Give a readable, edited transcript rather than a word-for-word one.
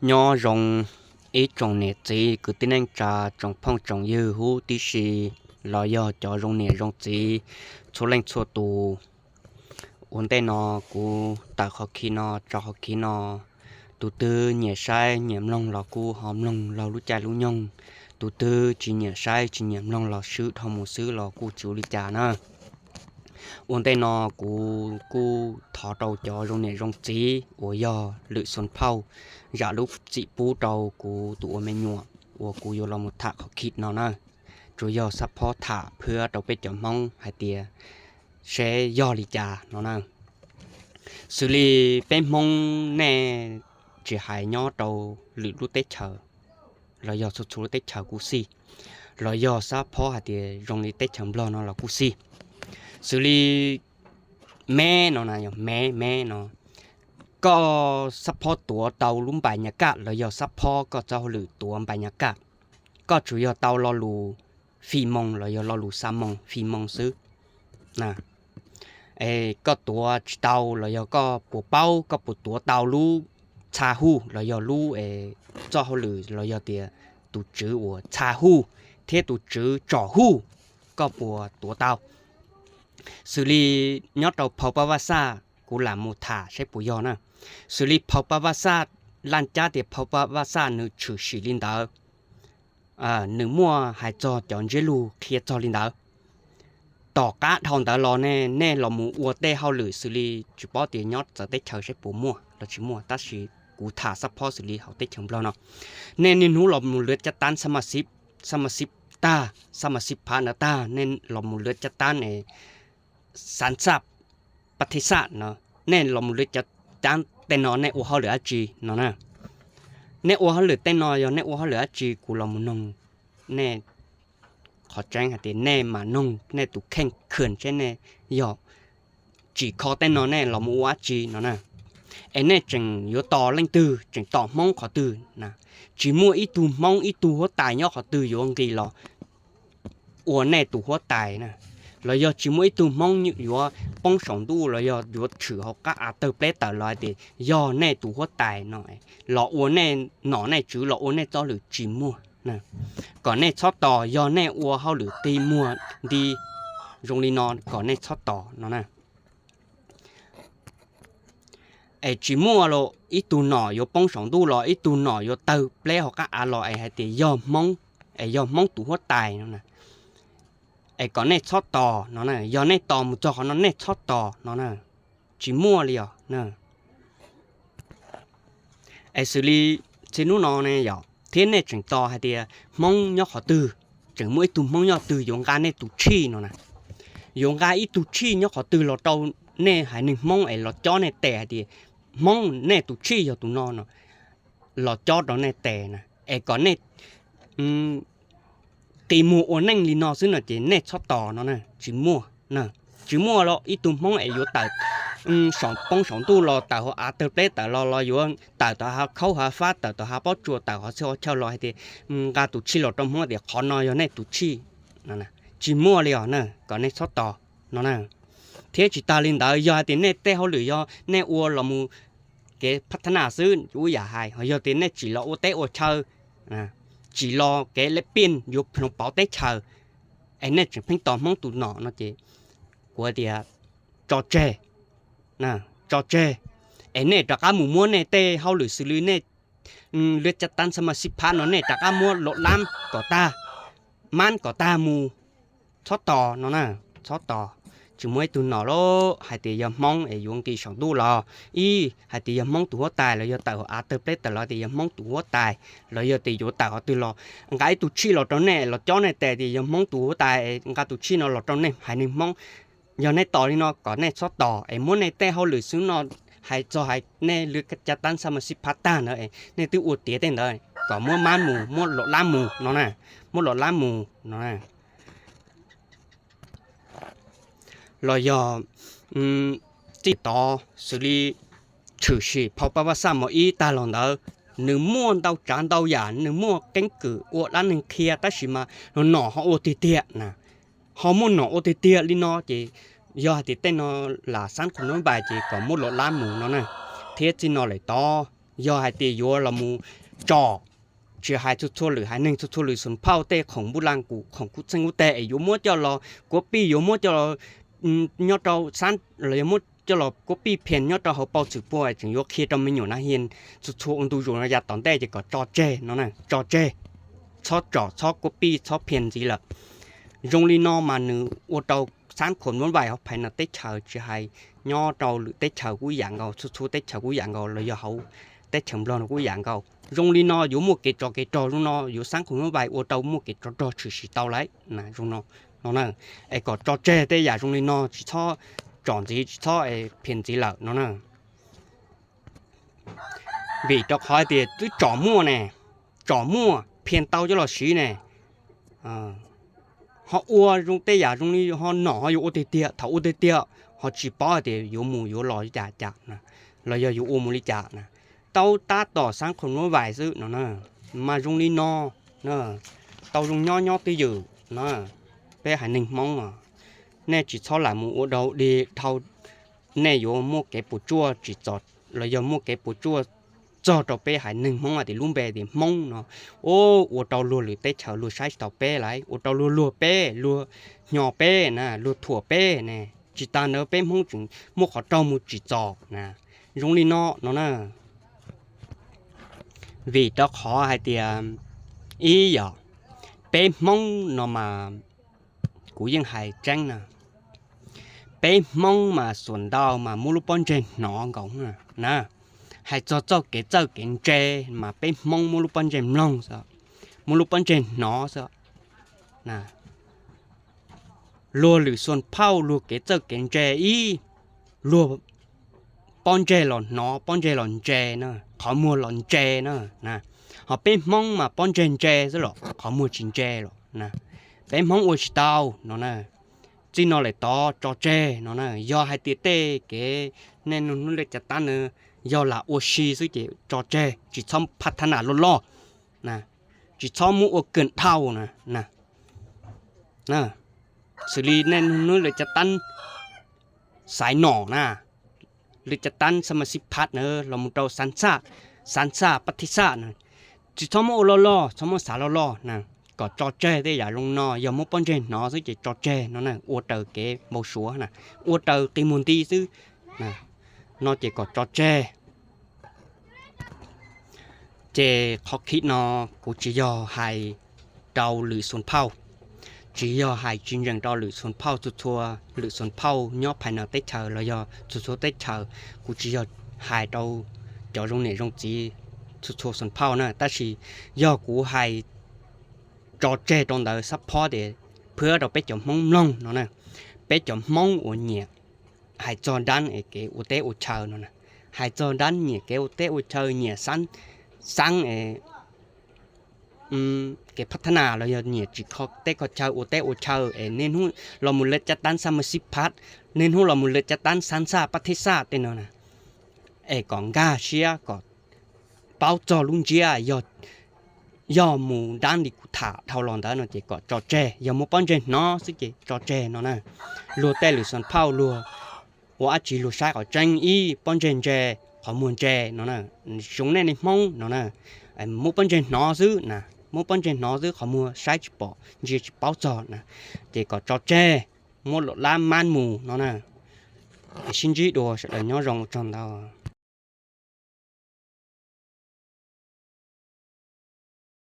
nhỏ rong ít trồng nè chỉ cứ tin anh trà trồng phong trồng dư hú tí xì lo do cho rong nè rong chỉ số lên số tù ổn tên nó cú tạo khó khí nó cho khó khí nó tụ tư nhẹ sai nhẹm long lò cú hòm long lò lú cha lú nhông tụ tư chỉ nhẹ sai chỉ nhẹm long lò sứ thòng một sứ lò cú chú lì cha nữa ổn tên nó cú thọ đầu cho rong nè rong chỉ ủa do lự xuân phao giả lúc chị bú đầu cú tụ men nhọ ủa cú yo lo một thả khó khí nó nữa rồi do sắp phó thảเพื่อ đầuไปchấm mong hai tia sẽ do lì cha nó nè xử lý bên mong nè chỉ hai nhỏ đầu lự lúc tết chờ rồi do số số tết chờ cú si rồi do sắp phó hai tia rong đi tết chấm lo nó là cú si xử lý mẹ nó nè mẹ nóก็ซัพพอร์ตตัวเตาลุ่มบรรยากาศแล้วยอซัพพอร์ตก็เจ้าหรือตัวบรรยากาศก็主要เตารอรูฟีมงแล้วยอรอรู3มงฟีมงซื้อนะก็ตัวเตาแล้วยอก็ปูเป้าก็ปูตัวเตารู้ชาฮู้แล้วยอรู้เจ้าหรือแล้วยอเตียตูจื้อว่าชาฮู้เทตูจื้อจ่อฮู้ก็ปูตัวเตาxử lýยอดเอาเผาปะวาซากูหลามมูถาใช้ปุยอนะxử lýเผาปะวาซาลันจ้าเดเผาปะวาซานึชื่อสิลินดานึมัวหายจอจอนเจลูเคลียจอลินดาต่อกะทองตาลอแน่ลอมูอัวเต้เฮาหรือxử lýจุปอเตียยอดจะได้เชิญใช้ปูมัวแล้วชิมัวตัดสิกูถาซัพพอร์ตxử lýเฮาเต้เชิงบลอเนาะแน่นินูลอมูเลือดจัดตันสมาชิกตาสมาชิกพานาตาแน่ลอมูเลือดจัดตันสันสับปฏิสัตเนาะแน่ลอมูเลือดจัดตันแต่นอในอัวเฮาเหลือจีเนาะนะในอัวเฮาเหลือแต่นอยในอัวเฮาเหลือจีกูลอมูนงแน่ขอแจ้งหาติแน่มานงแน่ตุแข่งเขื่อนใช่แน่ยอจีคอแต่นอแน่ลอมูวาจีเนาะนะแน่จังอยู่ต่อเล่งตือจังต่อมองขอตือนะจีมัวอีตูมองอีตูหัวตายยอขอตืออยู่อังกีหรออัวแน่ตูหัวตายนะแล้วยอจิมวยตูมองอยู่ว่าป้องสองตู้แล้วยออยู่ถือเขาก็อาเตอร์เปลตลอดเดียอแน่ตัวหัวตายหน่อยหล่ออ้วนแน่หน่อแน่จื้อหล่ออ้วนแน่เจ้าหรือจิมัวนะก่อนแน่ชอบต่อยอแน่อ้วนเขาหรือตีมัวดีโรงเรียนนอนก่อนแน่ชอบต่อเนาะนะจิมัวเราอีตัวหน่ออยู่ป้องสองตู้หล่ออีตัวหน่ออยู่เตอร์เปลเขาก็อาหล่อให้ตียอมองตัวหัวตายเนาะนะก่อนแน่ชอบต่อเนาะนะยอแน่ต่อมุจอเขาแน่ชอบต่อเนาะนะจิมัวเลยนะxử lý trênนู้นเนี่ยยอเทียนเนี่ยจังต่อให้เดียมองยอขอตือจังมวยตุมองยอตือยงการเนี่ยตุชี้เนาะนะยงการอีตุชี้ยอขอตือเราเตาเนี่ยหายหนึ่งมองเราจ้อเนี่ยแต่เดียมองเนี่ยตุชี้ยอตุนอนเนาะเราจ้อเราเนี่ยแต่นะก่อนเนี่ยตีมัวนั่งลีนอซึ่งน่ะเจเนชอบต่อเนาะนะจิมัวนะจิมัวเราอีตุ่มมองอยู่แต่สองป้องสองตู้รอแต่เขาอาเตอร์เปลแต่รออยู่แต่ต่อหาเขาหาฟาแต่ต่อหาป้อจัวแต่เขาเช่ารอให้ดีการตุชีเราต้องมองเดี๋ยวขอนอยอยู่ในตุชีนั่นนะจิมัวเลยนะก่อนในชอบต่อเนาะนะเทียจิตาลินดายอติเนเต้เขาหรือยอเนอัวเรามูเกพัฒนาซื้ออยู่อย่าหายเขายอติเนจิเราโอเตโอเชอนะchỉ lo cái lễ pin dục nó bảo tết chờ anh này chỉ phải tỏ mong tụi nọ nó chỉ của thì trò chơi nè trò chơi anh này trả cá mù mua này tê hao lử xử lý này lướt chặt tan xem mà ship pan nó này trả cá mua lộ lam có ta man có ta mù chót tò nó nè chót tò chỉ mới tụi nọ đó hai tỷ giờ mong ở dùng kỳ sản đu lò hai tỷ giờ mong tụi tài là giờ tạo à từ plate là tỷ giờ mong tụi tài là giờ tỷ giờ tạo từ lò cái tụi chi lò trong này lò chó này tè thì giờ mong tụi tài cái tụi chi nó lò trong này hai nên mong giờ này tỏ đi nó có này sót tỏ em muốn này tè hao lử xuống nó hai cho hai này lừa cái chặt tan sao mà ship pasta nữa này tụi uất tía tên đấy có mua man mù mua lọ lam mù nó nè mua lọ lam mù nó nè rồi giờ tiếpต่อ xử lý trừ sĩ phao pa va sa mo y ta lòng đó nếu mua đau trán đau giả nếu mua cánh cử uất ăn nên kia ta chỉ mà nó nọ họ uất tiệt nè họ muốn nọ uất tiệt đi nó chỉ giờ thì tên nó là sáng của nó bài chỉ có một lọ lam mù nó nè thế chỉ nó lại to ย่อให้เตยัวละมูจ่อเชื่อหายทั่วๆหรือหายหนึ่งทั่วๆหรือส่วนเผาเตของบุรังกูของกูซึ่งกูแต่อยู่มั่วเจ้ารอกปีอยู่มั่วเจ้ารอยอดเราสั้นเลยมั่วเจ้ารอกปีเพียนยอดเราเขาเป่าสืบป่วยถึงยกเคตไม่อยู่นะเฮียนทั่วๆองดูอยู่ระยะตอนได้จะก็จอเจนั่นน่ะจอเจชอบจ่อชอบปีชอบเพียนสิล่ะยงลีนอมาหนึ่งอวดเราสั้นคนวันไหวเขาภายในเตเชอจะให้ยอดเราหรือเตเชอกูอย่างเราทั่วๆเตเชอกูอย่างเราเลยเขาเตเชอเรากูอย่างเราrong li no yu mo ke cho rong no yu sang khung bai o tao mo ke cho chi chi tao lai na rong no na e ko cho che te ya rong li no chi cho chọn gì chi cho e phiền gì lợ nó na vì cho khỏi thì tôi chọn mua phiền tao cho là xí nè họ ua rong te ya rong li họ nọ họ yu te tia thầu te tia họ chỉ bỏ thì yu mu yu lò chả chả nè là yu u mu li chả nè tao ta tỏ sangคนว่าไหวซื้อเนาะนะมาจงลีนอเนาะตาจงย่อตีอยู่เนาะไปหาหนึ่งมองอ่ะแน่จิตชอบหลายมูอดเอาดีเท่าแน่อยู่มั่วเก็บปูจั่วจิตจอดเลยยมั่วเก็บปูจั่วจอดต่อไปหาหนึ่งมองอ่ะที่ลุ่มเบที่มองเนาะโอ้อดเอาลัวหรือเตะเฉาลัวใช้ต่อไปไรอดเอาลัวเป้ลัวหย่อเป้นะลัวถั่วเป้เนี่ยจิตตาเนื้อเป้มองจึงมั่วขอเจ้ามูจิตจอดนะจงลีนอเนาะนะvì đó khó hay thì ý giờ bé mong nó mà cũngยังhay trắng nè bé mong mà xuân đào mà mua lúc bón trên nó cũng nè hay cho cái tre mà bé mong mua lúc bón trên long sao mua lúc bón trên nó sao nè lúa lử xuân phao lúa cái tre ý lúa bón trên lòn nó bón trên lòn tre nè họ mua lòn tre nữa nè họ bên mong mà bón trên tre rồi họ mua chín tre rồi nè bên mong ôi tao nó nè chỉ nó lại to cho tre nó nè do hai tiết tê cái nên nó lại chặt tan nữa do là ôi xì chứ chỉ cho tre chỉ xong phát thanh lo nè chỉ xong mua ôi cẩn thao nè xử lý nên nó lại chặt tan sải nỏ nèหรือจะตั้นสมาชิกพัดเนอเรามุดเราสันซาปฏิสานะจิตทอมโอลอทอมสาลอนะก็จอเจได้อย่าลงนอย่ามุปนเจนอซึ่งจะจอเจนั่นน่ะอวดเตอเก๋โมชัวนะอวดเตอตีมุนตีซึ่งนะนอจะก็จอเจเขาคิดนอกูจะย่อให้เดาหรือส่วนเผาchỉ do hai chuyên nhân đó lựa xuân phao thua lựa xuân phao nhớ phải nào tết chờ là do thua tết chờ cũng chỉ do hai đâu cho trong này trong chỉ thua xuân phao nè ta chỉ do của hai trò chơi trong đời sắp phó để phơi đầu bé chồng mông lông nó nè bé chồng mông ở nhẹ hai cho đan ở cái u té u chờ nó nè hai cho đan nhẹ cái u té u chờ nhẹ sáng cáiพัฒนาเราเนี่ยจิเขาเตะเขาเช่าโอเตะโอเช่าเน้นหูเรามุลจัดตั้งสมาชิกพัดเน้นหูเรามุลจัดตั้งสันซาปฏิสาเต็นนะกองกาเชียก็เป้าจอลุงเจียย่อหมูด้านดิกุถาเท่าหลอนด้านนั่นเจก็จอเจย่อหมูป้อนเจเนาะสิเจจอเจเนาะนะรัวเตะหรือส่วนเผารัวว่าจีรัวใช้ก็จังอีป้อนเจขอมูลเจเนาะนะชงแน่ในมองเนาะนะหมูป้อนเจเนาะซื้อนะmua bánh trên nó giữ họ mua sai chụp bỏ chỉ bao giờ nè để có cho tre mua lợn lam man mù nó nè xin chỉ đồ sẽ là nhỏ rồng trong đó